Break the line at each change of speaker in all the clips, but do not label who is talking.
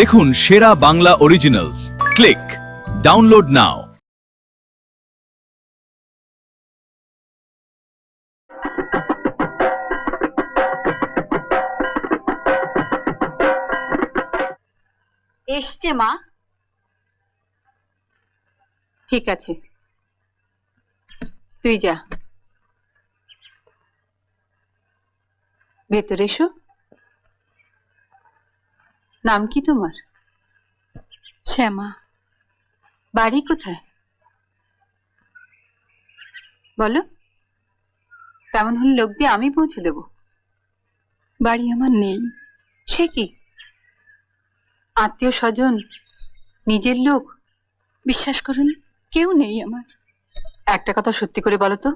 দেখুন সেরা Bangla originals. Click download নাও।
এসছে মা। ঠিক আছে, তুই যা, ভেতরে এসো। নাম কি তোমার? শ্যামা। বাড়ি কোথায় বলো? তেমন হলে লোক দিয়ে আমি পৌঁছে দেব। বাড়ি আমার নেই। সে কি? আত্মীয় স্বজন, নিজের লোক, বিশ্বাস করুন কেউ নেই আমার। একটা কথা সত্যি করে বলো তো,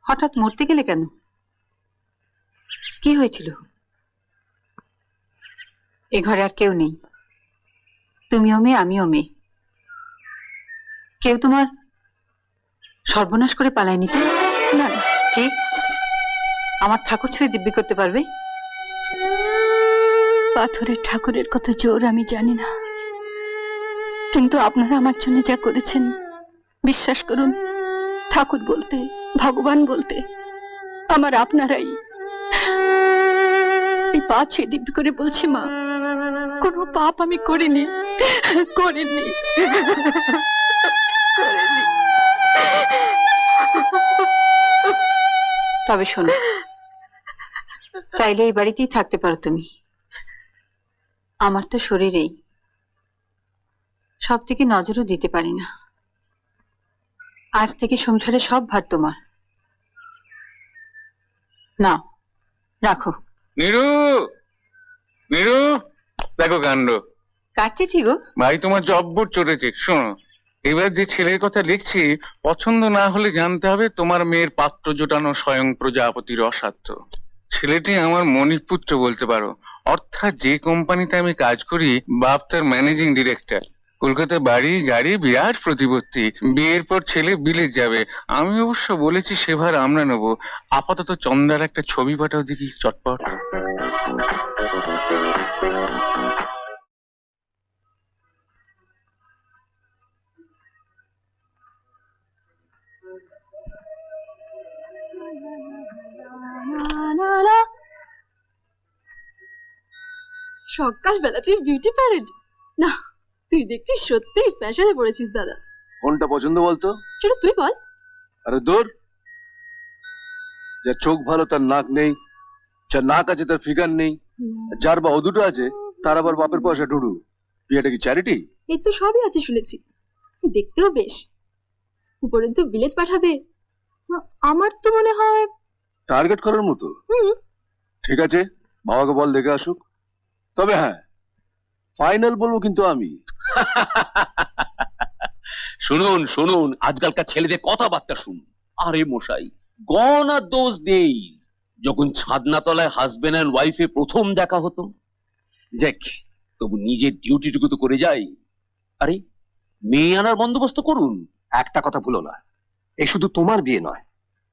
হঠাৎ মরতে গেলে কেন? কি হয়েছিল? এ ঘরে আর কেউ নেই, তুমিও মেয়ে আমিও মেয়ে। কেউ তোমার সর্বনাশ করে পালায়নি তো? না না, ঠিক আমার ঠাকুর ছবি দিব্যি করতে পারবে?
পাথরের ঠাকুরের কত জোর আমি জানি না, কিন্তু আপনারা আমার জন্য যা করেছেন, বিশ্বাস করুন ঠাকুর বলতে, ভগবান বলতে আমার আপনারাই। এই পা ছুঁয়ে দিব্যি করে বলছি মা, কোনো পাপ আমি করিনি, করিনি।
তবে শোনো, চাইলে এই বাড়িতেই থাকতে পারো তুমি। আমার তো শরীরেই সব থেকে নজরও দিতে পারি না। আজ থেকে সংসারে সব ভার তোমার। নাও রাখো।
নীরু, নীরু, দেখো কাণ্ড।
কাটছেছি গো।
ভাই তোমার জব্বর চড়েছে। শোনো, এবার যে ছেলের কথা লিখছি, পছন্দ না হলে জানতে হবে তোমার মেয়ের পাত্র জোটানো স্বয়ং প্রজাপতির অসাধ্য। ছেলেটি আমার মণিপুত্র বলতে পারো। অর্থাৎ যে কোম্পানিতে আমি কাজ করি, বাপ তার ম্যানেজিং ডিরেক্টর। কলকাতা বাড়ি গাড়ি, বিরাট প্রতিপত্তি। বিয়ের পর ছেলে বিলেত যাবে। আমি অবশ্য বলেছি সেভার আমরা নেবো। আপাতত চন্দার একটা ছবি পাঠাও দেখি চটপট।
সকালবেলা তুই বিউটি প্যারেড? না, তুই দেখছিস সত্যি ফ্যাশনে পড়েছিস দাদা।
কোনটা পছন্দ বলতো?
সেটা তুই বল।
আরে দূর, যার চোখ ভালো তার নাক নেই, যার নাক আছে তার ফিগার নেই, যার বা দুটো আছে তার আবার বাপের পয়সা ঢুডু। বিয়েটা কি চ্যারিটি?
এই তো সবই আছে শুনেছি, দেখতেও বেশ। উপরন্তু বিলেত পাঠাবে, আমার তো মনে হয়
টার্গেট করার মতো। ঠিক আছে, বাবাকে বল দেখে আসুক। তবে হ্যাঁ, ফাইনাল বলবো কিন্তু আমি।
শুনুন শুনুন, আজকালকার ছেলেদের কথাবার্তা শুনুন। আরে মশাই, গন আর দোজ ডেজ যখন ছাদনাতলায় হাজবেন্ড এন্ড ওয়াইফে প্রথম দেখা হতো। যাক, তবু নিজের ডিউটিটুকু তো করে যাই। আরে মেয়ে আনার বন্দোবস্ত করুন।
একটা কথা ভুলো না, এই শুধু তোমার বিয়ে নয়,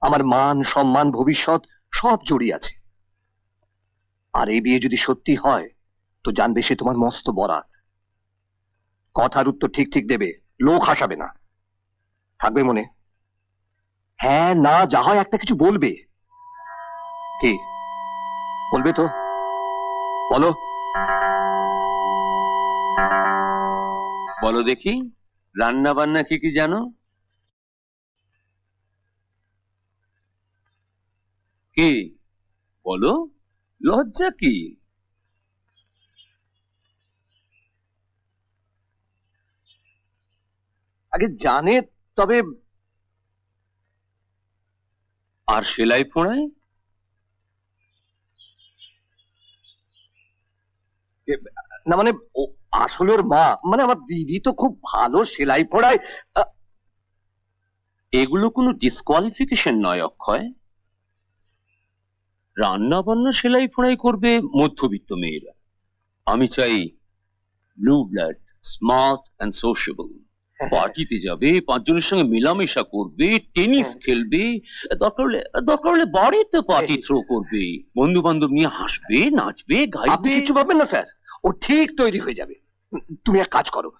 আমার মান সম্মান ভবিষ্যৎ সব জড়িয়ে আছে। আর এই বিয়ে যদি সত্যি হয় তো জানবে সে তোমার মস্ত বরাত। কথার উত্তর ঠিক ঠিক দেবে, লোক হাসাবে না। থাকবে মনে? হ্যাঁ না যা হয় একটা কিছু বলবে। কি বলবে তো বলো।
বলো দেখি, রান্না বান্না কি কি জানো? কি বলো, লজ্জা কি?
আগে জানে, তবে
আর সেলাই ফোড়াই?
না মানে আসলে ওর মা, মানে আমার দিদি তো খুব ভালো সেলাই পড়ায়।
এগুলো কোনো ডিসকোয়ালিফিকেশন নয় অক্ষয়। রান্না বান্না সেলাই ফোড়াই করবে মধ্যবিত্ত মেয়েরা। আমি চাই ব্লু ব্লাড, স্মার্ট অ্যান্ড সোশিয়েবল। পার্টিতে যাবে, পাঁচজনের সঙ্গে মেলামেশা করবে, টেনিস খেলবে, দরকার হলে বাড়িতে পার্টি থ্রো করবে, বন্ধু বান্ধব নিয়ে হাসবে, নাচবে,
আপনি
গাইবে।
কিছু ভাববেন না স্যার, ও ঠিক তৈরি হয়ে যাবে। তুমি এক কাজ করো,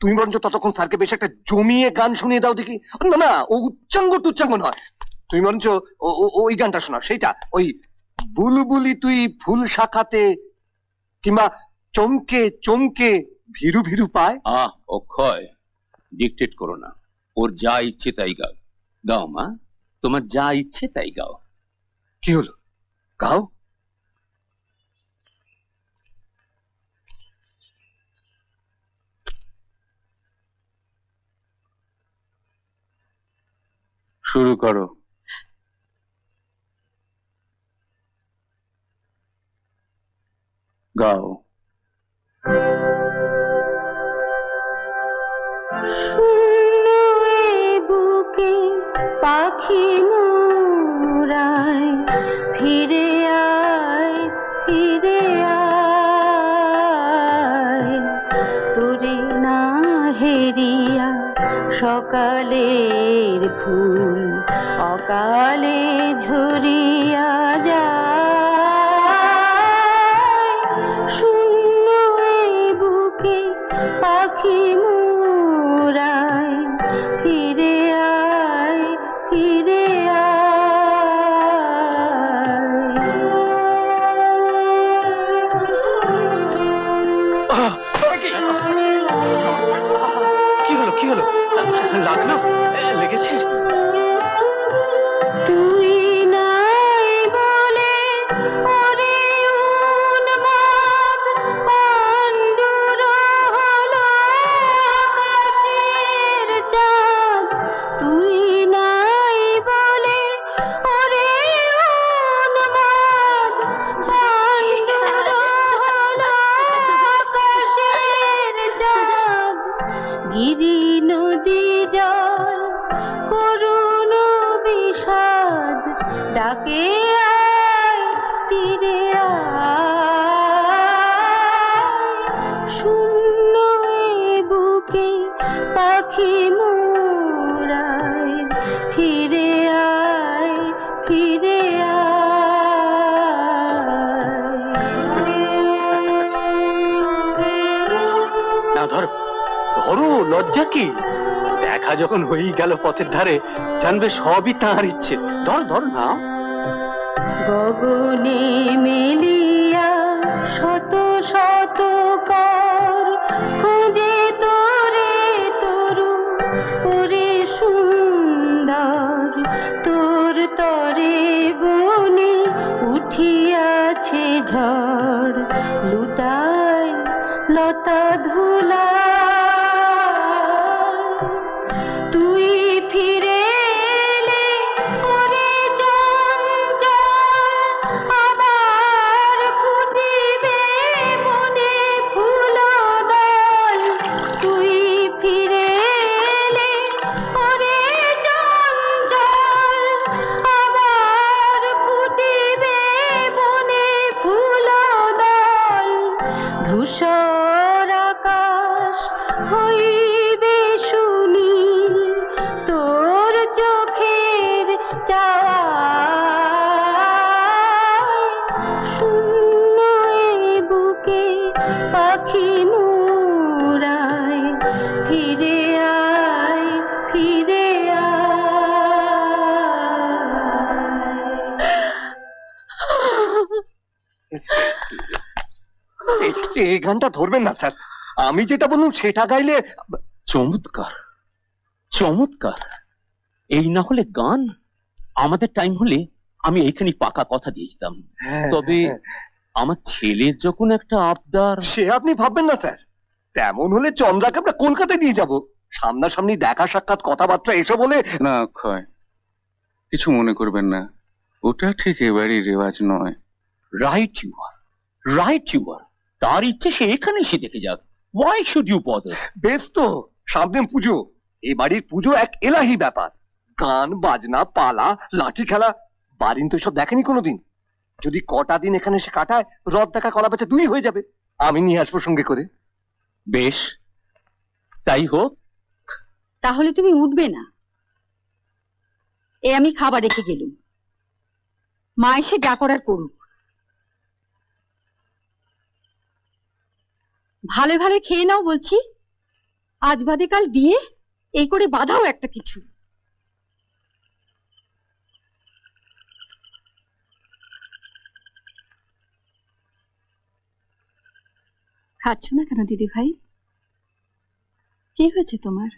তুমি বরঞ্চ ততক্ষণ স্যারকে বেশ একটা জমিয়ে গান শুনিয়ে দাও দেখি। না না, ও উচ্চাঙ্গ টুচ্চাঙ্গ নয়, তুমি বরঞ্চ ওই গানটা শোনাও, সেইটা ওই বুলবুলি তুই ফুল শাখাতে, কিংবা চমকে চমকে ভীরু ভীরু পায়।
অক্ষয়, ডিকটেট করো না, ওর যা ইচ্ছে তাই গাও। গাও মা, তোমার যা ইচ্ছে তাই গাও।
কি হলো, গাও।
শুরু করো। গাও।
বুকে পাখি মুরায়, ফিরে আয় ফিরে আয়, তোরে না হেরিয়া সকালের ফুল অকালে ঝরিয়া যায়। শূন্য এই বুকে পাখি মুরায়, ফিরে আয় ফিরে
কি হলো, কি হলো, লাগলো, লেগেছে?
তুই নাই বলে ওরে উন্মাদ পাণ্ডুর হলো আকাশের চাঁদ। তুই নাই বলে ওরে উন্মাদ পাণ্ডুর হলো আকাশের চাঁদ। গিরি নদী জল করুণ বিষাদ, ডাকে আয় তীরে আয়। শূন্য এ বুকে পাখি মুরায়, ফিরে আয় ফিরে
না ধরো, ধরো, লজ্জা কি? দেখা যখন হয়েই গেল পথের ধারে, জানবে সবই তাঁর ইচ্ছে। ধর ধর না।
গগনে মেলিয়া শত শত কর, খুঁজে তোরে তরু ওরে সুন্দর। তোর তরে বনে উঠিয়াছে ঝড়, লুটায় লতা ধুলা। তুই ফিরে এলে ওরে চঞ্চল, আবার ফুটিবে বনে ফুলদল। তুই ফিরে এলে ওরে চঞ্চল, আবার ফুটিবে বনে ফুলদল। ধূসর আকাশ হইবে শুনি তোর চোখের চাওয়ায়। শূন্য এ বুকে পাখি মুরায়, ফিরে আয় ফিরে
এই গানটা ধরবেন না স্যার, আমি যেটা বললাম সেটা গাইলে।
চমৎকার, চমৎকার। এই না হলে গান, আমাদের টাইম হলে আমি এইখানে পাকা কথা দিয়েছিলাম। তবে আমার ছেলের যখন একটা আবদার।
সে আপনি ভাববেন না স্যার, তেমন হলে চন্দ্রাকে আমরা কলকাতায় নিয়ে যাব, সামনাসামনি দেখা সাক্ষাৎ কথাবার্তা এসব বলে।
না অক্ষয়, কিছু মনে করবেন না, ওটা ঠিক এবারই রেওয়াজ নয়।
Right you are, right you are. তার ইচ্ছে সে এখানে এসে দেখে যাক। Why should you bother?
বেশ তো, সামনে পুজো, এই বাড়ির পুজো এক এলাহি ব্যাপার। গান বাজনা পালা লাঠি খেলা, বারিন তো সব দেখেনি কোনোদিন। যদি কটা দিন এখানে এসে কাটায়, রথ দেখা কলা বেচা দুই হয়ে যাবে। আমি নিয়ে আসবো সঙ্গে করে।
বেশ, তাই হোক।
তাহলে তুমি উঠবে না? আমি খাবার রেখে গেলুম, মা এসে যা করার করুক। ভালো ভালো খেয়ে নাও বলছি। আজ বাদে কাল বিয়ে, এই করে বাধাও একটা কিছু। খাচ্ছ না কেন দিদি ভাই? কি হয়েছে তোমার?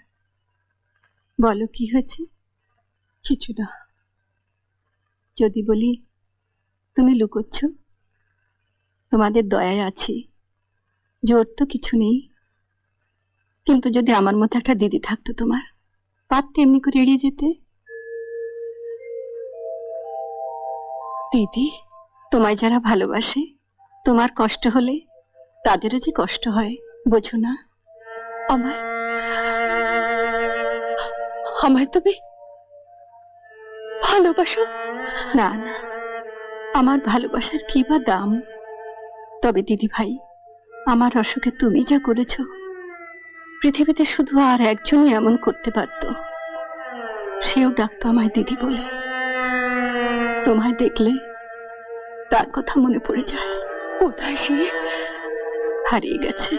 বলো কি হয়েছে? কিছু না। যদি বলি তুমি লুকোচ্ছ, তোমাদের দয়ায় আছি, জোর তো কিছু নেই। কিন্তু যদি আমার মতো একটা দিদি থাকতো তোমার, পারতে এমনি করে এড়িয়ে যেতে? দিদি, তোমায় যারা ভালোবাসে, তোমার কষ্ট হলে তাদেরও যে কষ্ট হয়, বোঝো না? আমায় আমায় তুমি ভালোবাসো? না না, আমার ভালোবাসার কি বা দাম? তবে দিদি ভাই, আমার অসুখে তুমি যা করেছো, পৃথিবীতে শুধু আর একজনই এমন করতে পারত। সেও ডাকতো আমায় দিদি বলে। তোমায় দেখলে তার কথা মনে পড়ে যায়। কোথায় সে? হারিয়ে গেছে।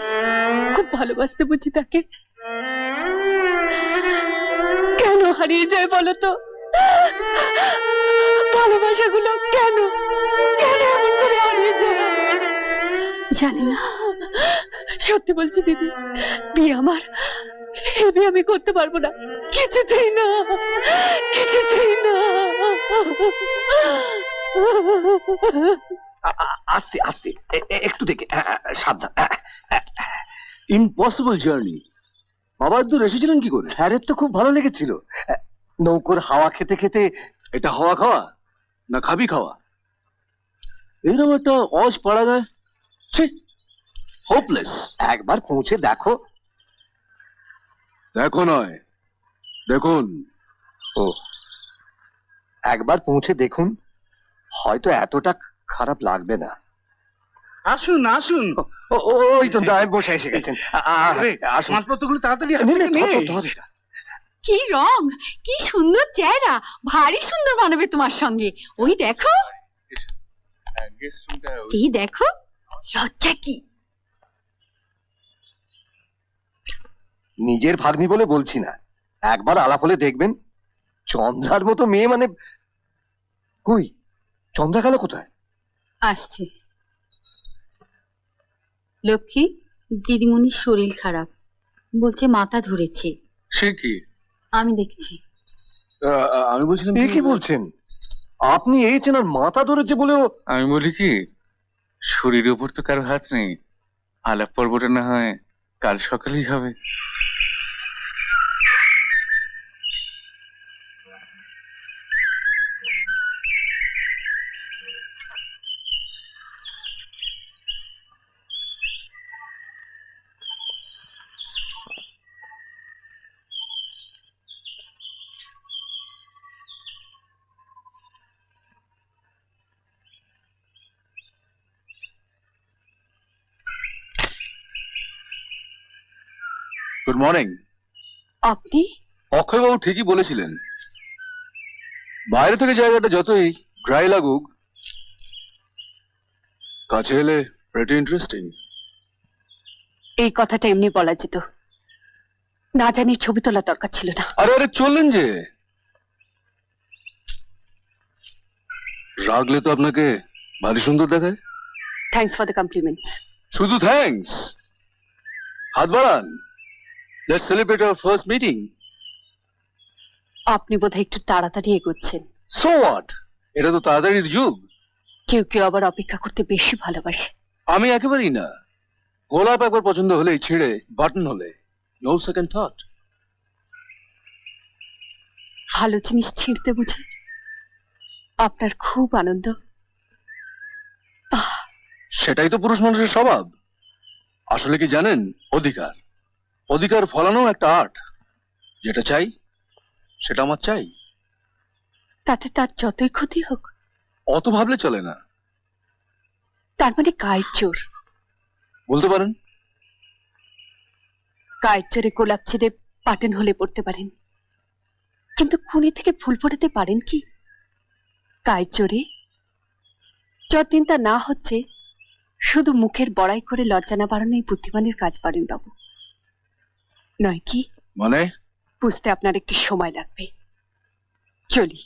খুব ভালোবাসতে বুঝি তাকে। কেন হারিয়ে যায় বলো তো? ভালোবাসাগুলো কেন কেন এমন করে হারিয়ে যায়? জানি না। সত্যি বলছি দিদি, বিয়ে আমার, এই বিয়ে আমি করতে পারবো না, কিছুতেই না, কিছুতেই না।
আস্তে আস্তে, একটু দেখে, সাবধান। Impossible journey. বাবা দূর এসেছিলেন কি করে? স্যারের তো খুব ভালো লেগেছিল। নৌকোর হাওয়া খেতে খেতে।
এটা হাওয়া খাওয়া না খাবি খাওয়া? এইরকম একটা অজ পাড়া যায়, হোপলেস।
একবার পৌঁছে দেখো।
দেখো নয়, দেখুন।
ও, একবার পৌঁছে দেখুন, হয়তো এতটা খারাপ লাগবে না।
আসুন আসুন,
ওই তো দায় বসে এসে গেছেন। আসুন।
মালপত্রগুলো তাড়াতাড়ি
নে, নে, ধর এটা।
কি রং, কি সুন্দর চেহারা, ভারী সুন্দর মানাবে তোমার সঙ্গে। ওই দেখো, এই দেখো, লজ্জা কি?
নিজের ভাগ্নি বলে বলছি না, একবার আলাপ হলে দেখবেন, চন্দ্রার মতো মেয়ে মানে। কই, চন্দ্রা গেল কোথায়?
আসছে। লক্ষ্মী, দিদিমণির শরীর খারাপ, বলছে মাথা ধরেছে।
সে কি?
আমি দেখছি।
আমি বলছিলাম
এ কি বলছেন? আপনি এই চেনার মাথা ধরেছে বলেও?
আমি বলি কি, শরীরের উপর তো কারো হাত নেই, আলাপ পর্বটা না হয় কাল সকালেই হবে।
Good morning.
আপনি?
অক্ষয়বাবু ঠিকই বলেছিলেন, বাইরে থেকে জায়গাটা যতই ড্রাই লাগুক, কাছে এলে প্রেটি ইন্টারেস্টিং।
এই কথাটা এমনি বলা যেত, না জানি ছবি তোলার দরকার ছিল না।
আরে আরে, চললেন যে। রাগলে তো আপনাকে ভারী সুন্দর দেখায়।
Thanks for the compliments.
শুধু থ্যাঙ্কস? হাত বাড়ান। Let's celebrate our first meeting.
আপনি বোধহয় একটু তাড়াতাড়ি এগোচ্ছেন।
সো হোয়াট, এটা তো তাড়াতাড়ির যুগ।
কেউ কেউ আবার অপেক্ষা করতে বেশি ভালোবাসে।
আমি একেবারেই না। গোলাপ একবার পছন্দ হলেই ছিঁড়ে বাটন হলে নো সেকেন্ড থট।
ভালো জিনিস ছিঁড়তে বুঝে আপনার খুব আনন্দ।
সেটাই তো পুরুষ মানুষের স্বভাব। আসলে কি জানেন, অধিকার, অধিকার ফলানো একটা আর্ট। যেটা চাই সেটা আমার চাই।
তাতে তার যতই ক্ষতি হোক।
অত ভাবলে চলে না।
তার মানে গায়ের জোর।
বলতে পারেন।
গায়ের জোরে গোলাপ ছেড়ে পাটেন হলে পড়তে পারেন, কিন্তু খুনি থেকে ফুল ফোটাতে পারেন কি? গায়ের জোরে? যতদিন তা না হচ্ছে শুধু মুখের বড়াই করে লজ্জা না বাড়ানোই বুদ্ধিমানের কাজ পারেন বাবু, নয় কি?
মানে
বুঝতে আপনার একটু সময় লাগবে। চলি।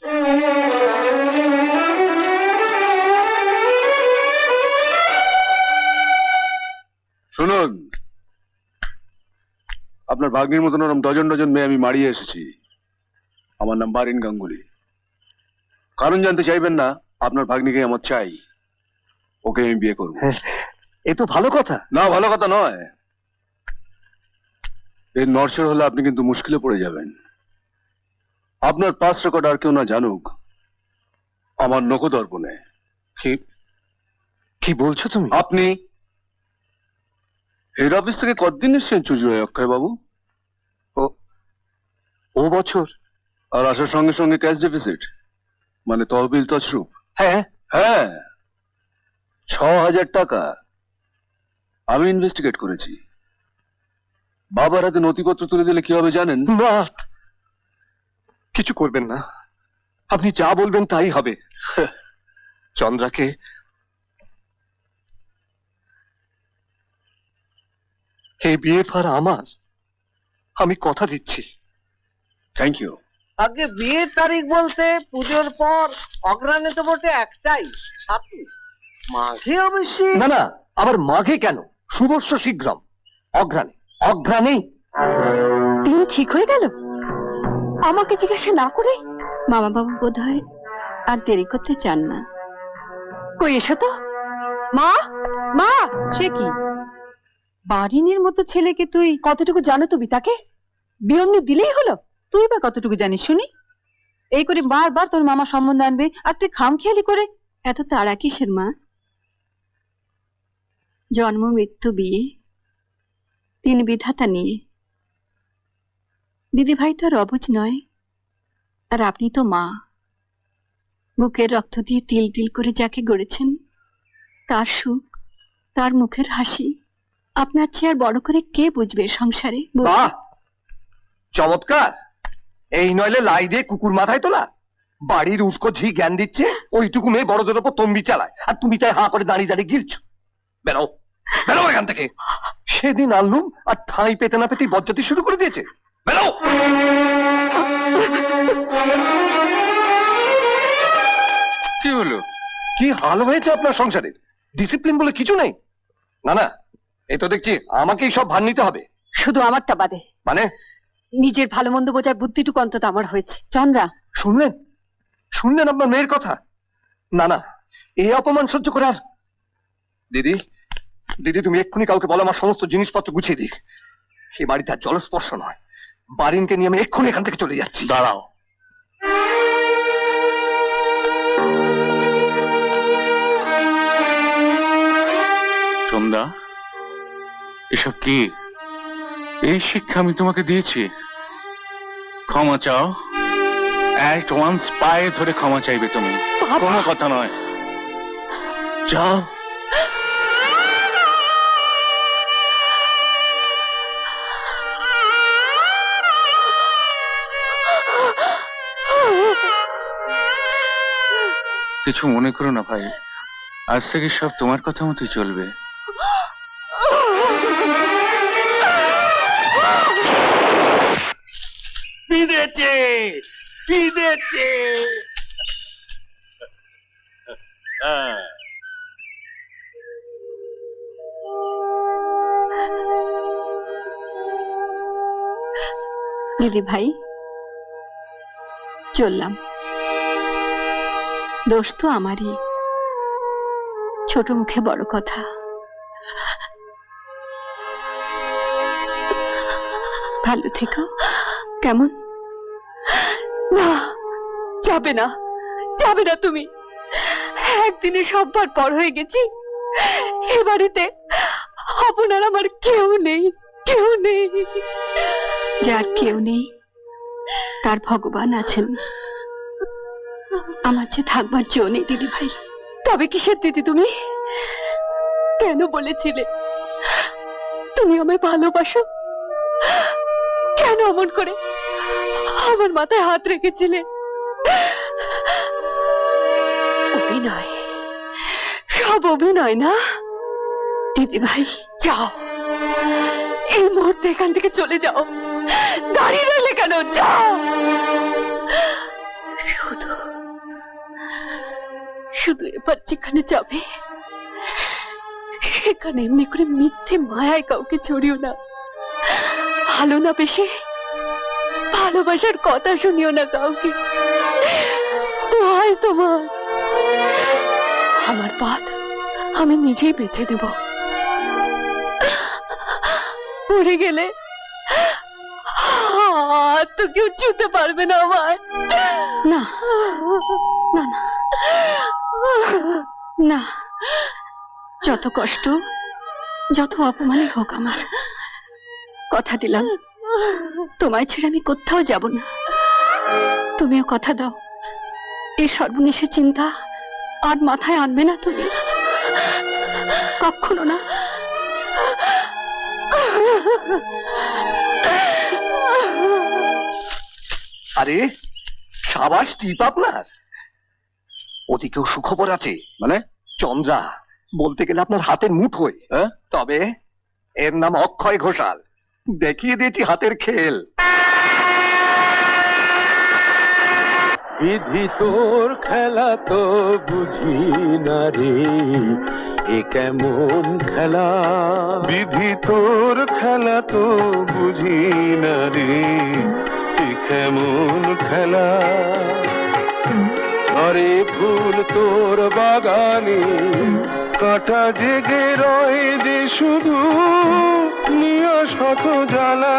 শুনুন, আপনার ভাগ্নির মতন ওরম ডজন ডজন মেয়ে আমি মারিয়ে এসেছি। আমার নাম বারিন গাঙ্গুলি। কারণ জানতে চাইবেন না, আপনার ভাগ্নিকে আমার চাই, ওকে আমি বিয়ে করবো।
এ তো ভালো কথা।
না, ভালো কথা নয়। এর নড়চড় হলে আপনি কিন্তু মুশকিলে পড়ে যাবেন। আপনার পাস রেকর্ড আর কেউ না জানুক, আমার নখদর্পণে।
কি বলছো তুমি?
আপনি হেড অফিস থেকে কতদিন এসছেন চুজুড়ায় অক্ষয় বাবু?
ও বছর।
আর আসার সঙ্গে সঙ্গে ক্যাশ ডেফিসিট, মানে তহবিল তছরূপ।
হ্যাঁ
হ্যাঁ, 6,000 টাকা আমি ইনভেস্টিগেট করেছি। বাবার হাতে নথিপত্র তুলে দিলে কি হবে জানেন?
না, কিছু করবেন না, আপনি যা বলবেন তাই হবে। চন্দ্রাকে এই বিয়ে ফার আমার, আমি কথা দিচ্ছি।
Thank you.
আগে বিয়ের তারিখ বলতে পুজোর পর, অগ্রাণে তো বটে একটাই, 27 মাঘে অবশ্যই।
না না, আবার মাঘে কেন? শুভস্য শীঘ্রম। অঘ্রাণে, অঘ্রাণেই।
দিন ঠিক হয়ে গেল আমাকে জিজ্ঞাসা না করে? মামা বাবু বোধ হয় আর দেরি করতে চান না। কই এসো তো। মা, মা, সে কি বারিনের মতো ছেলেকে তুই কতটুকু জানো তুমি? তাকে বিয়মনি দিলেই হলো।
তুই বা কতটুকু জানিস শুনি? এই করে বারবার তোর মামা সম্বন্ধ আনবে, আর তুই খামখেয়ালি করে।
এত তাড়া কিসের মা? জন্ম মৃত্যু বিয়ে, 3 বিধাতা নিয়ে। দিদি ভাই তো আর অবুঝ নয়, আর আপনি তো মা। বুকের রক্ত দিয়ে তিল তিল করে যাকে গড়েছেন, তার সুখ, তার মুখের হাসি আপনার চেয়ে আর বড় করে কে বুঝবে সংসারে?
বাহ, চমৎকার। এই নইলে লাই দিয়ে কুকুর মাথায় তোলা। বাড়ির উস্কো ঝি জ্ঞান দিচ্ছে, ওইটুকু মেয়ে বড়দের ওপর তম্বি চালায়, আর তুমি তাই হাঁ করে দাঁড়িয়ে দাঁড়িয়ে গিলছো। বেরো, বেরো এখান থেকে। সেদিন আনলুম আর ঠাঁই পেতে না পেতেই বজ্জাতি শুরু করে দিয়েছে। বেরো।
কি হলো?
কি হাল হয়েছে আপনার সংসারের? ডিসিপ্লিন বলে কিছু নেই। না না, এই তো দেখছি আমাকেই সব ভার নিতে হবে।
শুধু আমারটা বাদে।
মানে?
নিজের ভালো মন্দ বোঝার বুদ্ধিটুকু অন্তত আমার হয়েছে। চন্দ্রা,
শুনলেন? শুনলেন আপনার মেয়ের কথা? না না, এই অপমান সহ্য করে আর। দিদি, দিদি তুমি এক্ষুনি কাউকে বলো আমার সমস্ত জিনিসপত্র গুছিয়ে দিক। এই বাড়িতে আর জলস্পর্শ নয়। বারিনকে নিয়ে আমি এক্ষুনি এখান থেকে চলে যাচ্ছি।
দাঁড়াও।
সন্ধ্যা, এসব কি? এই শিক্ষা আমি তোমাকে দিয়েছি? ক্ষমা চাও। অ্যাট ওয়ান্স পায়ে ধরে ক্ষমা চাইবে তুমি, কোনো কথা নয়। যাও। কিছু মনে করো না ভাই, আজ থেকে সব তোমার কথা মতোই চলবে।
বিদেছে, বিদেছে।
দিদি ভাই, চললাম। দোষ তো আমারই, ছোট মুখে বড় কথা। ভালো থেকো। কেমন? না, যাবে না, যাবে না তুমি। একদিনে সববার পর হয়ে গেছি। এ বাড়িতে আপনার আমার কেউ নেই, কেউ নেই। যার কেউ নেই তার ভগবান আছেন। আমার যে থাকবার জো নেই দিদি ভাই। তবে কিসের দিদি তুমি? কেন বলেছিলে তুমি আমায় ভালোবাসো? কেন অমন করে আমার মাথায় হাত রেখেছিলে? অভিনয়, সব অভিনয় না? দিদি ভাই যাও, এই মুহূর্তে এখান থেকে চলে যাও, দাঁড়িয়ে রইলে কেন, যাও। শুধু শুধু এবার যেখানে যাবে সেখানে এমনি করে মিথ্যে মায়ায় কাউকে জড়িও না, ভালো না বেশি ভালোবাসার কথা শুনিও না কাউকে, দোহাই তোমার। আমার পথ আমি নিজেই বেছে দেব, পড়ে গেলে আর তো কেউ ছুতে পারবে না আমায়। না না না না, যত কষ্ট যত অপমানই হোক আমার, কথা দিলাম তোমায় ছেড়ে আমি কোথাও যাব না। তুমিও কথা দাও, এই সর্বনেশের চিন্তা আর মাথায় আনবে না তুমি, কখনো না।
আরে সাবাস টিপ আপনার, ওদিকেও সুখবর আছে।
মানে?
চন্দ্রা বলতে গেলে আপনার হাতের মুঠোয়, তবে এর নাম অক্ষয় ঘোষাল। দেখিয়ে দিয়েছি হাতের খেল।
বিধি তোর খেলা তো বুঝি না রে, এ কেমন খেলা। বিধি তোর খেলা তো বুঝি না রে, এ কেমন খেলা। আরে ফুল তোর বাগানে কাঁটা জেগে রয়ে যে শুধু, নিয়ে শত জ্বালা।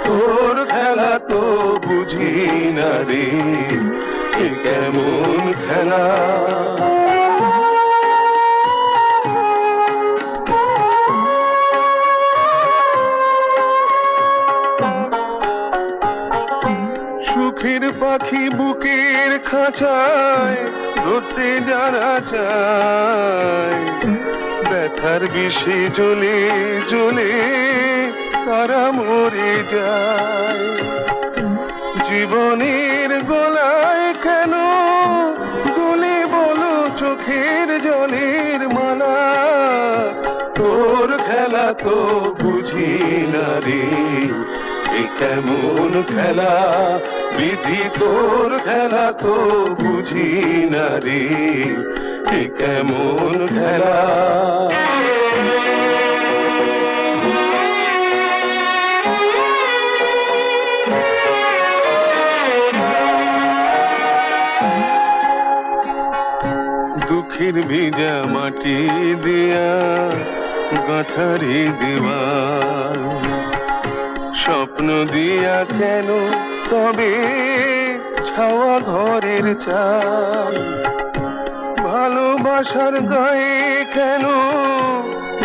তোর খেলা তো বুঝি না রে, এ কেমন খেলা। সুখের পাখি বুকের খাঁচায় ধরতে যারা চায়, ব্যথার বিষে জ্বলে জ্বলে তারা মরে যায়। জীবনের গলায় কেন দোলে বলো চোখের জলের মালা। তোর খেলা তো বুঝি না রে, এ কেমন খেলা। বিধি তোর খেলা তো বুঝি না রে, এ কেমন খেলা। দুঃখের ভিজা মাটি দিয়া গাঁথারি দেওয়াল, স্বপ্ন দিয়া কেন তবে ছাওয়া ঘরের চাল। ভালোবাসার গায়ে কেন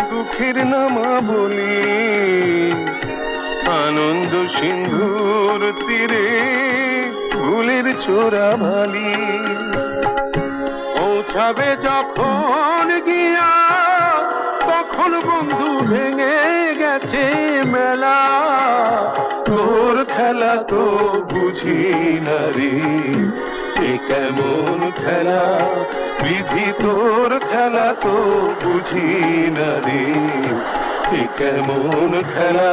দুঃখের নামা বলি, আনন্দ সিন্ধুর তীরে ভুলের চোরা ভালি। পৌঁছাবে যখন গিয়া তখন বন্ধু ভেঙে গেছে মেলা। তোর খেলা তো বুঝি না রে, এ কেমন খেলা। বিধি তোর খেলা তো বুঝি না রে, এ কেমন খেলা।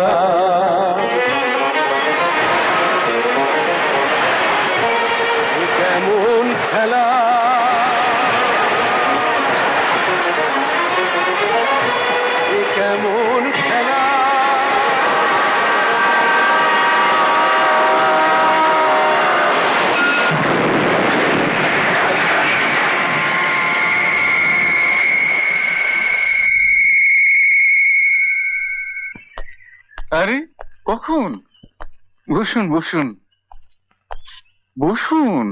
এ কেমন খেলা। এ কেমন খেলা।
আরে কখন? বসুন বসুন বসুন।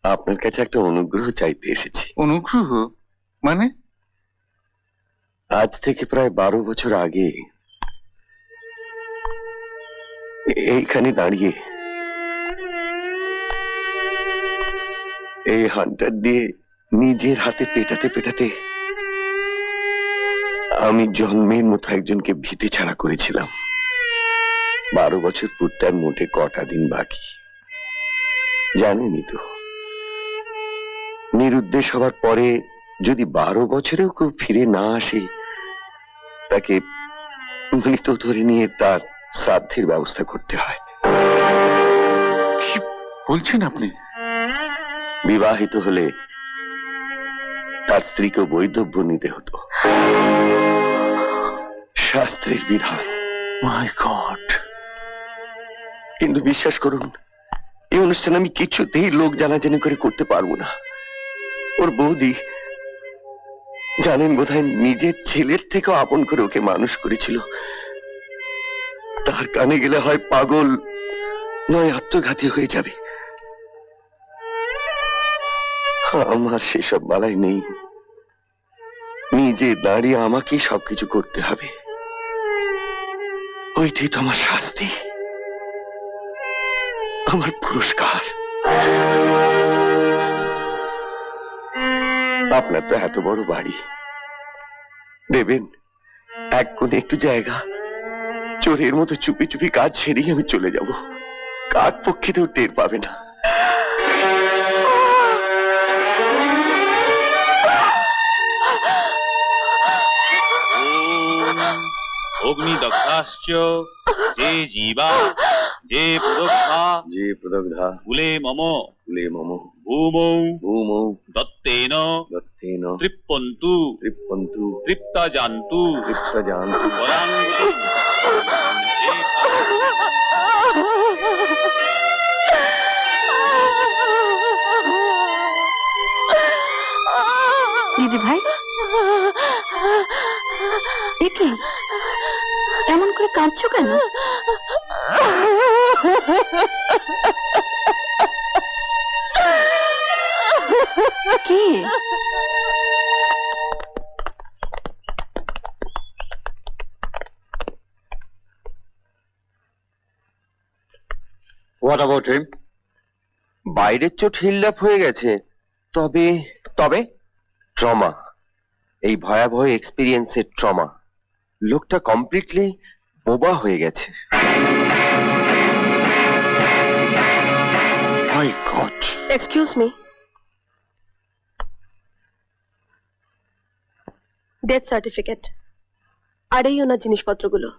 আপনার কাছে একটা অনুগ্রহ চাইতে এসেছি।
অনুগ্রহ মানে?
আজ থেকে প্রায় 12 বছর আগে এইখানে দাঁড়িয়ে এই হান্টার দিয়ে নিজের হাতে পেটাতে পেটাতে আমি জন্মের মতো একজনকে ভীতি ছাড়া করেছিলাম। 12 বছর পূর্তি আর মোটে কটা দিন বাকি। জানেনই তো, নিরুদ্দেশ হবার পরে
যদি 12 বছরেও কেউ ফিরে না আসে, তাকে মৃত ধরে নিয়ে তার শ্রাদ্ধের ব্যবস্থা করতে হয়।
কি বলছেন আপনি?
বিবাহিত হলে তার স্ত্রীকে বৈধব্য নিতে হতো, শাস্ত্রের বিধান।
মাই গড!
কিন্তু বিশ্বাস করুন, এই অনুষ্ঠান আমি কিছুতেই লোক জানাজানি করে করতে পারবো না। ওর বৌদি জানেন বোধহয়, নিজের ছেলের থেকেও আপন করে ওকে মানুষ করেছিল। তার কানে গেলে হয় পাগল, নয় আত্মঘাতী হয়ে যাবে। আমার সেসব বালাই নেই। নিজে দাঁড়িয়ে আমাকেই সবকিছু করতে হবে। ওইটাই তো আমার শাস্তি, আমার পুরস্কার। আপনার তো এত বড় বাড়ি, দেবেন এক কোণে একটু জায়গা। চোরের মতো চুপি চুপি কাজ সেরেই আমি চলে যাব, কাক পক্ষীতেও টের পাবে না।
অগ্নিদগ্ধাশ্চ যে জীবা যে প্রদগ্ধা
যে প্রদগ্ধা
কুলে মম
কুলে মম
ভূমৌ
ভূমৌ
দত্তেন
দত্তেন
তৃপ্পন্তু
তৃপ্পন্তু
তৃপ্তা জান্তু
তৃপ্তজান্তু
পরাঙ্গতি।
দিদি ভাই, এ কি এমন করে কাঁদছো কেন? কি
হোয়াট অ্যাবাউট হিম? বাইরের চোট হিল্লাপ হয়ে গেছে, তবে তবে ট্রমা, এই ভয়াবহ এক্সপিরিয়েন্সের ট্রমা। লোকটা কমপ্লিটলি বোবা হয়ে গেছে। My God!
Excuse me, death certificate আর এই ওনার জিনিসপত্রগুলো।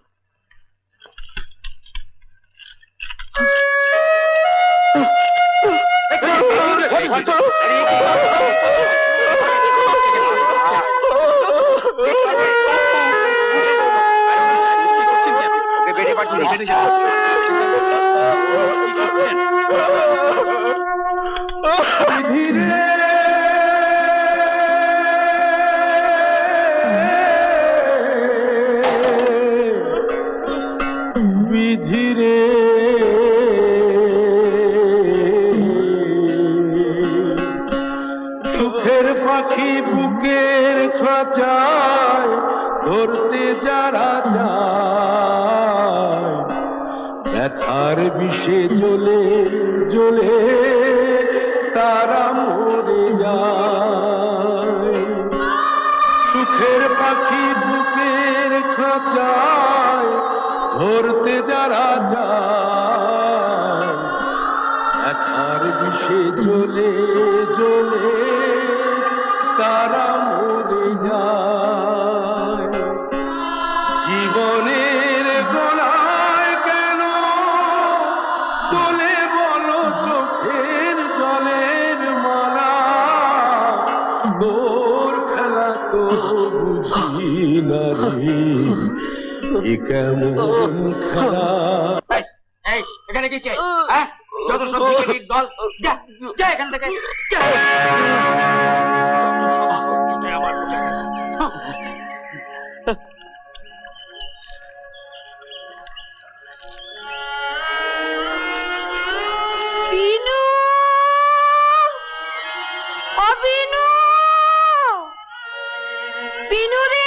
বিধিরে সুখের পাখি বুকের খাঁচায় ধরতে যারা যায়, ব্যথার বিষে জ্বলে জ্বলে তারা মরে যায়। সুখের পাখি বুকের খাঁচায় ধরতে যারা যায়, ব্যথার বিষে জ্বলে জ্বলে তারা মরে যায়। জীবনের গলায় কেন তোলে বলো চোখের জলের মালা, তোর খেলা তো বুঝি না রে, এ কেমন খেলা।
এখানে কি চাই? যত সব দল, যা যা এখান থেকে যা।
বিনু, ও বিনু, বিনু রে।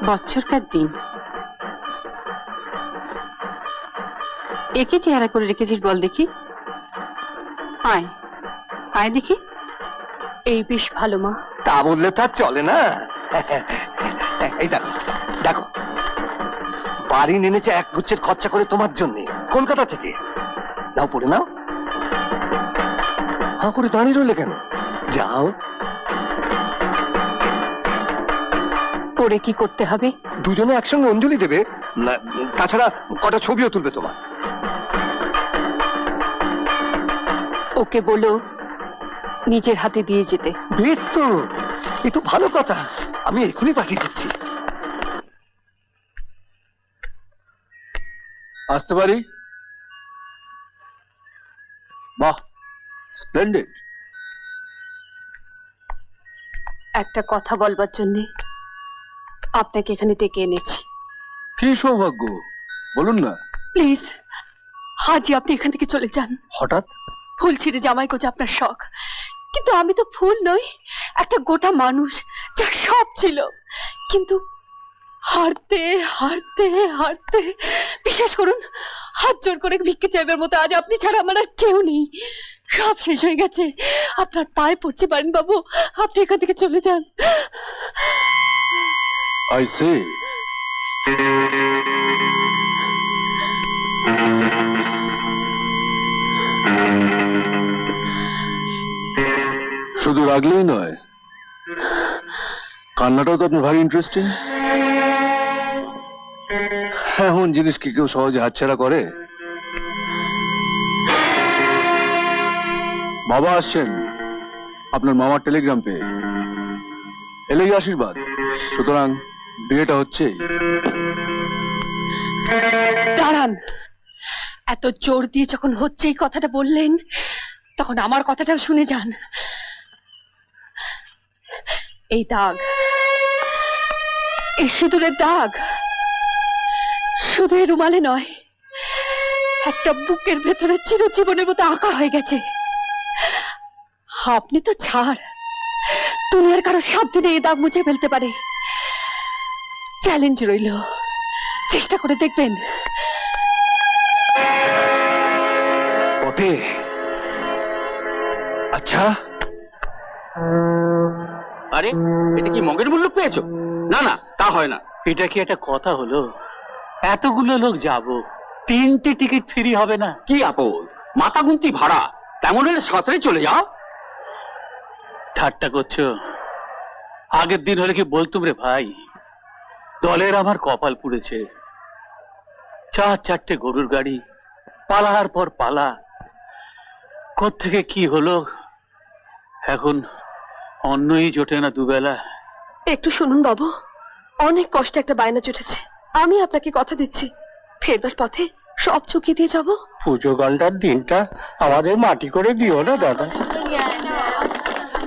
বছরকার দিন একে চেহারা করে রেখেছিস বল দেখি। আয় আয় দেখি।
এই বেশ ভালো মা।
তা বললে তো আর চলে না। এই দেখো দেখো, বাড়ি নেমেছে এক গুচ্ছের খরচা করে তোমার জন্য কলকাতা থেকে। নাও পড়ে নাও। হাঁ করে দাঁড়িয়ে রইলে কেন? যাও।
পরে কি করতে হবে?
দুজনে একসঙ্গে অঞ্জলি দেবে, তাছাড়া কটা ছবিও তুলবে তোমার।
ওকে বলো নিজের হাতে দিয়ে যেতে।
বেশ তো, এ তো ভালো কথা, আমি এখনই পাঠিয়ে দিচ্ছি।
আসতে পারি? বাহ, স্প্লেন্ডেড।
একটা কথা বলবার জন্য আপনাকে এখানে ডেকে এনেছি।
কি সৌভাগ্য, বলুন না।
প্লিজ আজই আপনি এখান থেকে চলে যান।
হঠাৎ?
ফুল ছিঁড়ে জামাই গোজা আপনার শখ, কিন্তু আমি তো ফুল নই, একটা গোটা মানুষ যার সব ছিল, কিন্তু হারতে হারতে হারতে, বিশ্বাস করুন হাত জোর করে ভিক্ষে চাইবার মতো আজ আপনি ছাড়া আমার আর কেউ নেই। সব শেষ হয়ে গেছে। আপনার পায়ে পড়তে পারেন বাবু, আপনি এখান থেকে চলে যান।
I see. শুধু রাগলেই নয়, কান্নাটাও তো আপনার ভারী ইন্টারেস্টিং। এমন জিনিস কি কেউ সহজে হাতছাড়া করে? বাবা আসছেন আপনার মামার টেলিগ্রাম পেয়ে, এলেই আশীর্বাদ। সুতরাং বিয়েটা হচ্ছে।
দাঁড়ান, এত জোর দিয়ে যখন হচ্ছে এই কথাটা বললেন, তখন আমার কথাটাও শুনে যান। এই দাগ, এই সিঁদুরের দাগ শুধু এই রুমালে নয়, একটা বুকের ভেতরে চিরজীবনের মতো আঁকা হয়ে গেছে। আপনি তো ছাড়, দুনিয়ার কারো সাধ্যে এই দাগ মুছে ফেলতে পারে। চ্যালেঞ্জ রইল, চেষ্টা করে দেখবেন।
ওঠে। আচ্ছা,
আরে এটা কি মগের মূল্য পেয়েছো? না না, তা হয় না।
এটা কি একটা কথা হলো? এতগুলো লোক যাব, 3টে টিকিট ফ্রি হবে না?
কি আপদ, মাথা গুনতি ভাড়া, তেমন হলে সাঁতরে চলে যাও।
ঠাট্টা করছো? আগের দিন হলে কি বলতুম রে ভাই, দলের আমার কপাল পুড়েছে। 4 গরুর গাড়ি, পালার পর পালা, কোত্থেকে কি হলো, এখন অন্নই জোটে না দুবেলা।
একটু শুনুন বাবু, অনেক কষ্টে একটা বায়না জুটেছে। আমি আপনাকে কথা দিচ্ছি, ফেরবার পথে সব চুকিয়ে দিয়ে যাব।
পুজো গালটার দিনটা আমাদের মাটি করে দিও না দাদা।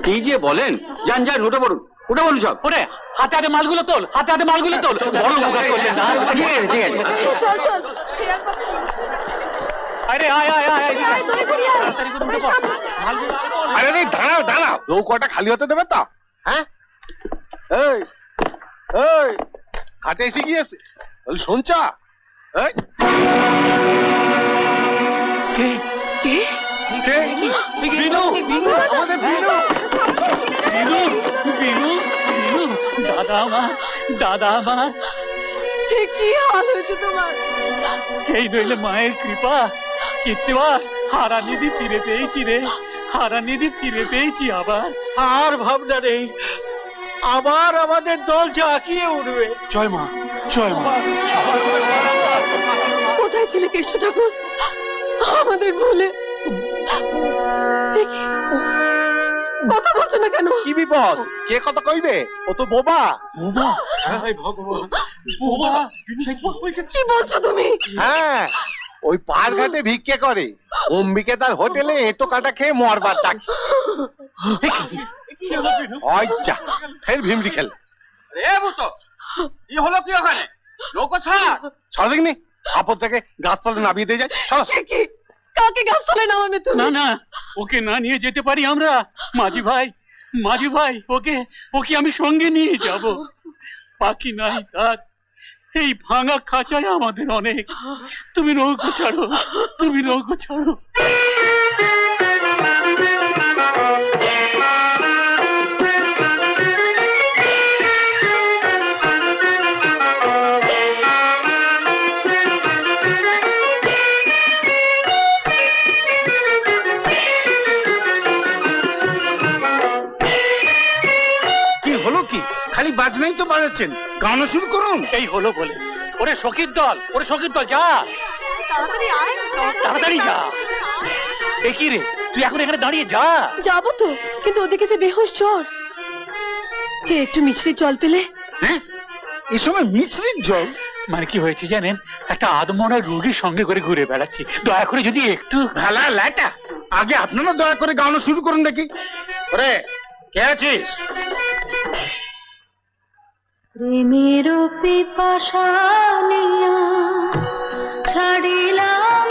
কি যে বলেন, যান যান, উঠে পড়ুন, উঠে পড়ুন সব।
ওরে হাতে হাতে মালগুলো তোল, হাতে হাতে মালগুলো তোল। বড় উপকার করলেন না।
ঠিক আছে ঠিক আছে।
চল চল।
আরে আয় আয় আয়, তাড়াতাড়ি করে উঠে পড়। মালগুলো তোল।
আরে দাঁড়াও দাঁড়াও, নৌকাটা খালি হতে দেবে তো? হ্যাঁ, এই এই ঘাটে এসে গিয়েছে শুনছা? এই
কে কে
কে? বিনু, আমাদের বিনু।
বিনু বিনু বিনু, দাদা আমার, দাদা আমার।
কি হাল হয়েছে তোমার?
এই নইলে মায়ের কৃপা। কীর্তিবাস, হারানিধি ফিরে পেয়েছি রে, হারানিধি ফিরে পেয়েছি। আবার আর ভাবনা নেই, আবার আমাদের দল ঝাঁকিয়ে উঠবে।
জয় মা, জয় মা।
কোথায় ছিলে কৃষ্ণ ঠাকুর আমাদের ভুলে? কথা বলছো না কেন?
কি বিপদ? কে কথা কইবে? ও তো বোবা।
বোবা? ভগবান, বোবা?
কি বলছো তুমি?
হ্যাঁ, ওই পার ঘাটে ভিক্ষে করে, অম্বিকে তার হোটেলে এঁটো কাটা খেয়ে মরবার ডাকে। আচ্ছা, ফের ভিমরি খেল।
রে বুতো, কি হলো কি ওখানে? লোক ছাড়।
ছাড় দেখিনি, আপদ থেকে গাছতলে নামিয়ে দিয়ে যায়। চলো।
কি কাকে গাছতলায় নামাবে তুমি?
না না, ওকে না নিয়ে যেতে পারি আমরা। মাঝি ভাই, মাঝি ভাই, ওকে ওকে আমি সঙ্গে নিয়ে যাব। পাখি নাই তার, এই ভাঙা খাঁচায় আমাদের অনেক। তুমি নৌকো ছাড়ো, তুমি নৌকো ছাড়ো।
কি হলো কি? খালি বাজনাই তো বাজাচ্ছেন, গানও শুরু করুন।
এই হলো বলে। ওরে সখীর দল, ওরে সখীর দল, যা তাড়াতাড়ি যা। এ কি রে, তুই এখন এখানে দাঁড়িয়ে যা।
যাবো তো, কিন্তু ওদিকে যে বেহুশ জ্বর। একটু মিছরির জল পেলে।
হ্যাঁ, এই সময় মিছরির জল?
মানে কি হয়েছে জানেন, একটা আদমরা রোগীর সঙ্গে করে ঘুরে বেড়াচ্ছি, দয়া করে যদি একটু।
ভালা লাটা, আগে আপনারা দয়া করে গানও শুরু করুন দেখি। ওরে, কে আছিস?
প্রেমের পিপাসা নিয়া ছাড়িলাম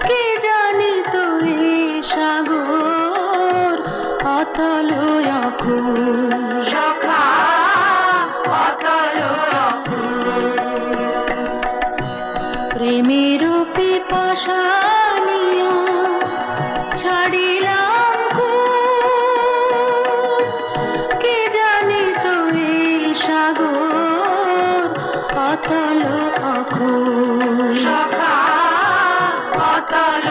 কে জানি তো এ সাগর অতল সখা অতল প্রেমের পিপাসা নিয়া ছাড়িলাম সাগর অতল অকুল সখা অতল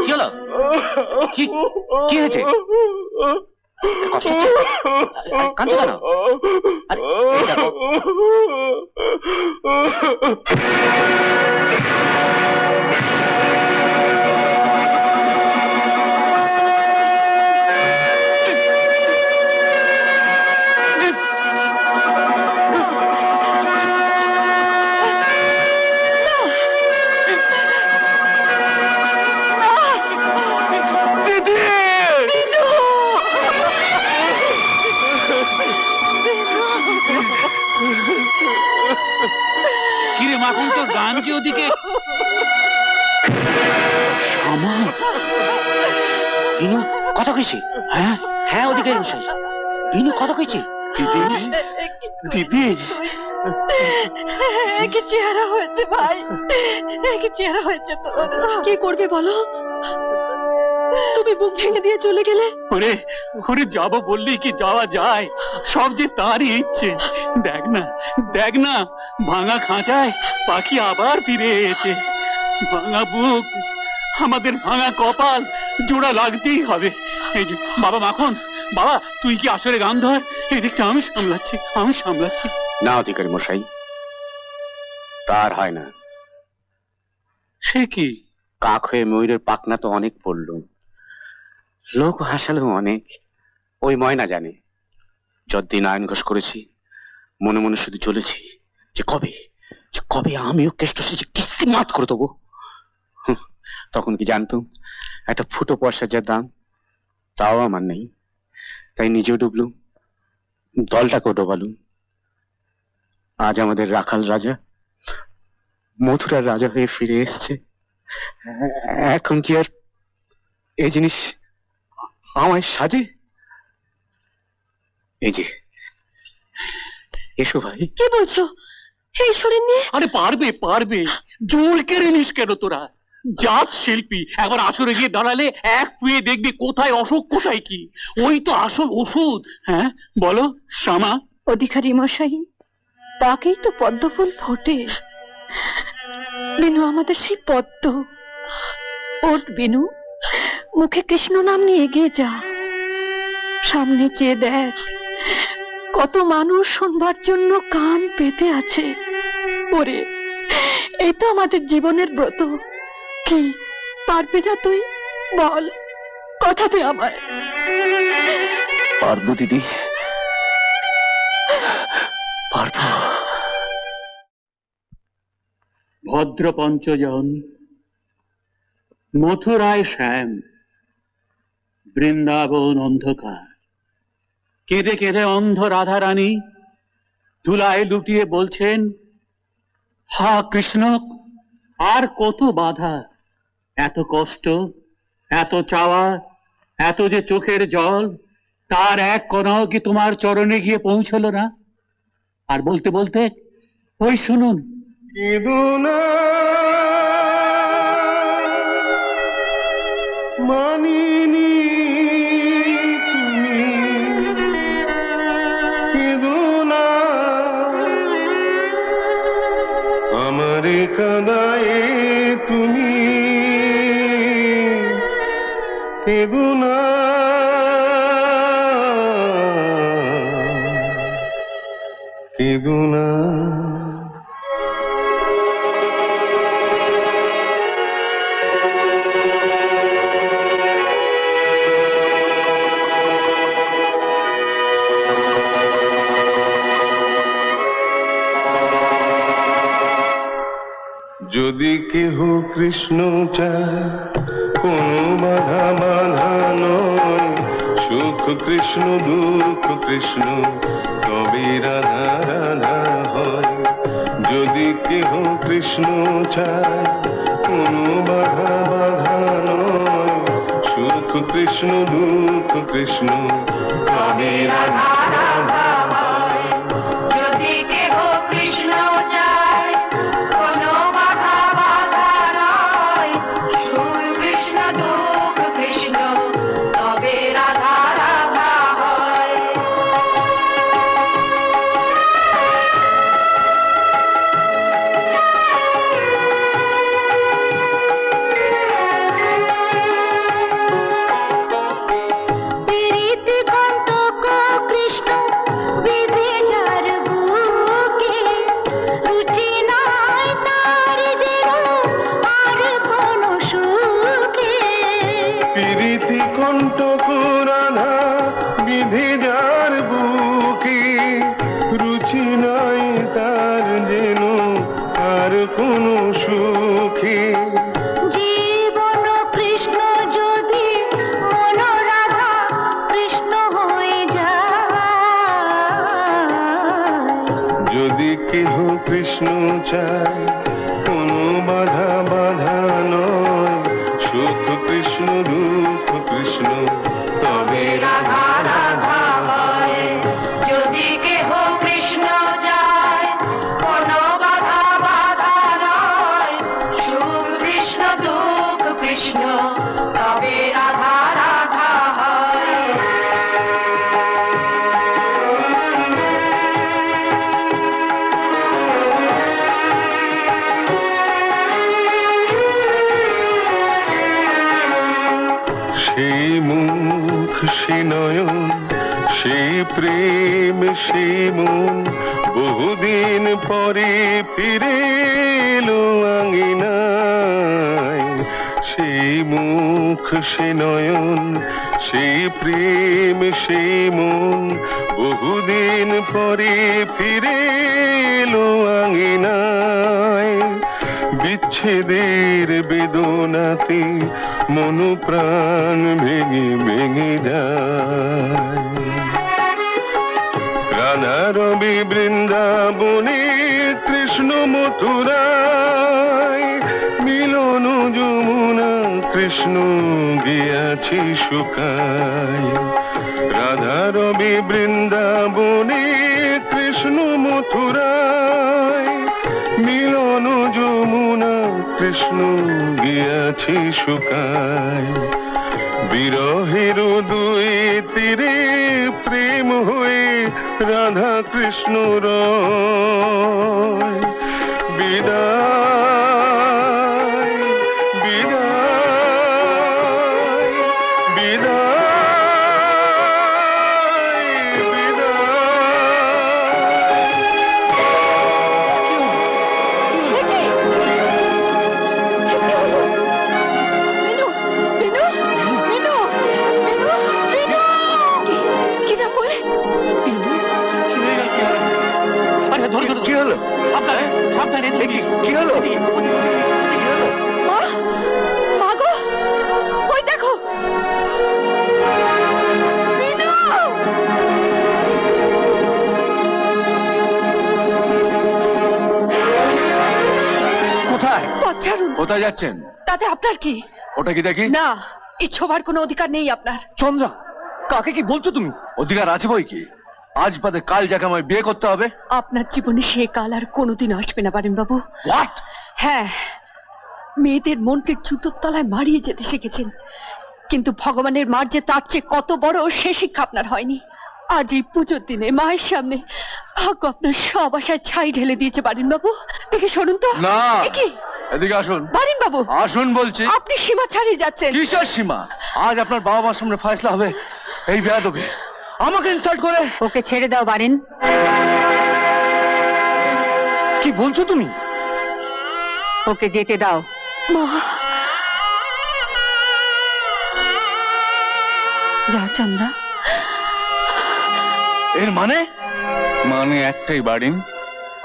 কি হলো? কি হয়েছে? কষ্ট হচ্ছে? কাঁদছো কেন? আরে, এই দেখো।
কিরে মাখন, তোর গান যে ওদিকে। শ্যামা,
বিনু কথা কইছে?
হ্যাঁ
হ্যাঁ ওদিকে মশাই। বিনু কথা কইছে? দিদি দিদি
কি চেহারা হয়েছে ভাই, কি চেহারা হয়েছে তোর। কি করবে বলো, তুমি বুক ভেঙে দিয়ে চলে গেলে।
ওরে ওরে, যাবো বললি কি যাওয়া যায়? সব যে তারই ইচ্ছে। দেখ না দেখ না, ভাঙা খাঁচায় পাখি আবার ফিরে এসেছে। ভাঙা বুক, আমাদের ভাঙা কপাল, জোড়া লাগতেই হবে। এই যে বাবা মাখন, বাবা তুই কি আসলে গান ধর, এদিকটা আমি সামলাচ্ছি।
না অধিকারী মশাই, তার হয় না।
সে কি?
কাক হয়ে ময়ূরের পাখনা তো অনেক পড়ল, লোক হাসালো অনেক, ওই ময়না জানে। যতদিন আইন ঘোষ করেছি, মনে মনে শুধু চলেছি যে কবে আমিও কেষ্ট সেজে কিস্তি মাত করে দেবো। তখন কি জানতুম একটা ফুটো পয়সার যা দাম, তাও আমার নেই। তাই নিজেও ডুবলুম, দলটাকেও ডোবালুম। আজ আমাদের রাখাল রাজা মথুরার রাজা হয়ে ফিরে এসছে। এখন কি আর এই জিনিস আমায় সাজে? এই যে এসো ভাই।
কি বলছো এই শরীর নিয়ে?
আরে পারবে, জোর কেড়ে নিস কেন তোরা? জাত শিল্পী, একবার আসরে গিয়ে দাঁড়ালে এক পুয়ে দেখবি কোথায় অসুখ কোথায় কি। ওই তো আসল ওষুধ। হ্যাঁ বলো শ্যামা।
অধিকারী মশাই, তাকেই তো পদ্ম ফুল ফোটে। বিনু আমাদের সেই পদ্ম। ওঠ বিনু, মুখে কৃষ্ণ নাম নিয়ে এগিয়ে যা। সামনে চেয়ে দেখ, কত মানুষ শুনবার জন্য কান পেতে আছে। ওরে, এই তো আমাদের জীবনের ব্রত। কি পারবি না তুই? বল, কথা দে আমায়।
পারবো দিদি, পারবো।
ভদ্র পঞ্চজন, মথুরায় শ্যাম, বৃন্দাবন অন্ধকার। কেঁদে কেঁদে অন্ধ রাধা রানী ধুলায় লুটিয়ে বলছেন, হা কৃষ্ণ, আর কত বাধা, এত কষ্ট, এত চাওয়া, এত যে চোখের জল, তার এক কণাও কি তোমার চরণে গিয়ে পৌঁছলো না? আর বলতে বলতে ওই শুনুন,
কেদোনা মানিনি তুমি, কেদোনা আমারে কাঁদায় তুমি, কেদোনা কেদোনা। যদি কেহ কৃষ্ণ চায়, কোনো বাধা বাধা নয়, সুখ কৃষ্ণ দুঃখ কৃষ্ণ, তবে রাধা রাধা হয়। যদি কেহ কৃষ্ণ চায়, কোনো বাধা বাধা নয়, সুখ কৃষ্ণ দুঃখ কৃষ্ণ, তবে রাধা রাধা হয়।
যদি কেহ কৃষ্ণ চায়, কোনো বাধা বাধা নয়, সুখ কৃষ্ণ দুঃখ কৃষ্ণ, তবে রাধা রাধা হয়। প্রীতি কণ্টক কৃষ্ণ বিধি যার বুকে, রুচি নাই তার যেন আর কোন সুখে।
প্রীতি কণ্টক রাধা বিধি যার বুকে, রুচি নাই তার যেন আর কোন সুখে।
জীবন কৃষ্ণ যদি মন রাধা কৃষ্ণ হয়ে যায়,
যদি কেহ কৃষ্ণ কৃষ্ণ চাই, কোনো বাধা বাধা নয়, সুখ কৃষ্ণ দুঃখ কৃষ্ণ, তবে রাধা রাধা হয়।
যদি কেহ কৃষ্ণ যায়, কোনো বাধা বাধা নয়, সুখ কৃষ্ণ দুঃখ কৃষ্ণ, তবে রাধা রাধা হয়।
সেই মুখ সে নয়ন, সেই প্রেম সেই মন, বহুদিন পরে ফিরে এলো আঙিনায়। সেই মুখ সে নয়ন, সেই প্রেম সেই মন, বহুদিন পরে ফিরে এলো আঙিনায়। বিচ্ছেদের বেদনাতে মন প্রাণ ভেঙে ভেঙে যায়। রাধা রবি বৃন্দাবনে, কৃষ্ণ মথুরায়, মিলন যমুনা কৃষ্ণ গিয়াছে শুকায়। রাধা রবি বৃন্দাবনে, কৃষ্ণ মথুরায়, মিলন যমুনা কৃষ্ণ গিয়াছে শুকায়। বিরহের দুই তীরে প্রেম হয়ে রাধা কৃষ্ণ রয়। বিদায় বিদায় বিদায়
কি হলো?
সাবধানে
কি হলো?
মা গো, ওই দেখো বিনু!
কোথায়
পথ ছাড়ুন।
কোথায় যাচ্ছেন?
তাতে আপনার কি?
ওটা কি দেখি?
না, এই ছোবার কোনো অধিকার নেই আপনার।
চন্দ্রা, কাকে কি বলছো তুমি? অধিকার আছে বই কি? আজ বাদে কাল যাকে আমায় বিয়ে করতে হবে।
আপনার জীবনে সে কাল আর কোনোদিন আসবে না বারেন বাবু।
হোয়াট?
হ্যাঁ, মেয়েদের মনকে জুতোর তলায় মারিয়ে যেতে শিখেছেন, কিন্তু ভগবানের মার যে তার চেয়ে কত বড় সে শিক্ষা আপনার হয়নি। আজ এই পুজোর দিনে মায়ের সামনে ভাগ্য আপনার সব আশায় ছাই ঢেলে দিয়েছে বারেন বাবু। দেখে শুনুন তো।
না,
কি
এদিকে আসুন।
বারেন বাবু,
আসুন বলছি।
আপনি সীমা ছাড়িয়ে যাচ্ছেন।
কিসের সীমা? আজ আপনার বাবা মার সামনে ফয়সলা হবে এই বেয়াদবি আমাকে ইনসাল্ট করে।
ওকে ছেড়ে দাও বারেন।
কি বলছো তুমি?
ওকে যেতে দাও।
মা,
যা চন্দ্রা।
এর মানে?
মানে একটাই বাড়িন,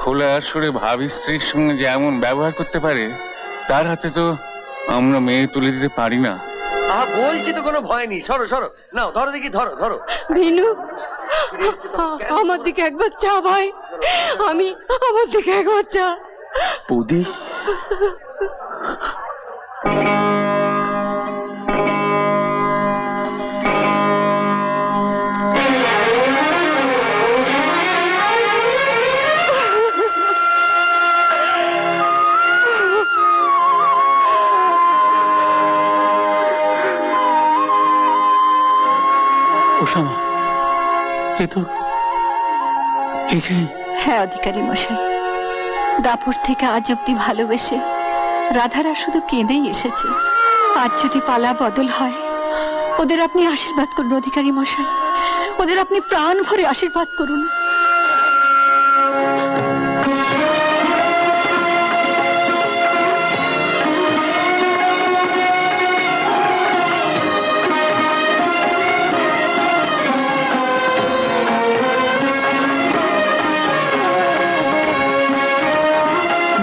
খোলা আসরে ভাবি স্ত্রীর সঙ্গে যে এমন ব্যবহার করতে পারে, তার হাতে তো আমরা মেয়ে তুলে দিতে পারি না।
বলছি তো কোনো ভয় নেই। সরো সরো, নাও ধরো দেখি, ধরো ধরো।
বিনু, আমার দিকে একবার চা ভাই। আমার দিকে একবার চা।
বৌদি,
ওসামা, এ তো এই যে।
হ্যাঁ অধিকারী মশাই, দাপুর থেকে আজ অব্দি ভালোবেসে রাধারা শুধু কেঁদেই এসেছে। আজ যদি পালা বদল হয়, ওদের আপনি আশীর্বাদ করুন অধিকারী মশাই, ওদের আপনি প্রাণ ভরে আশীর্বাদ করুন।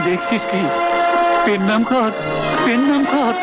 দেখছিস কি? পেন নাম কর, পেন নাম কর।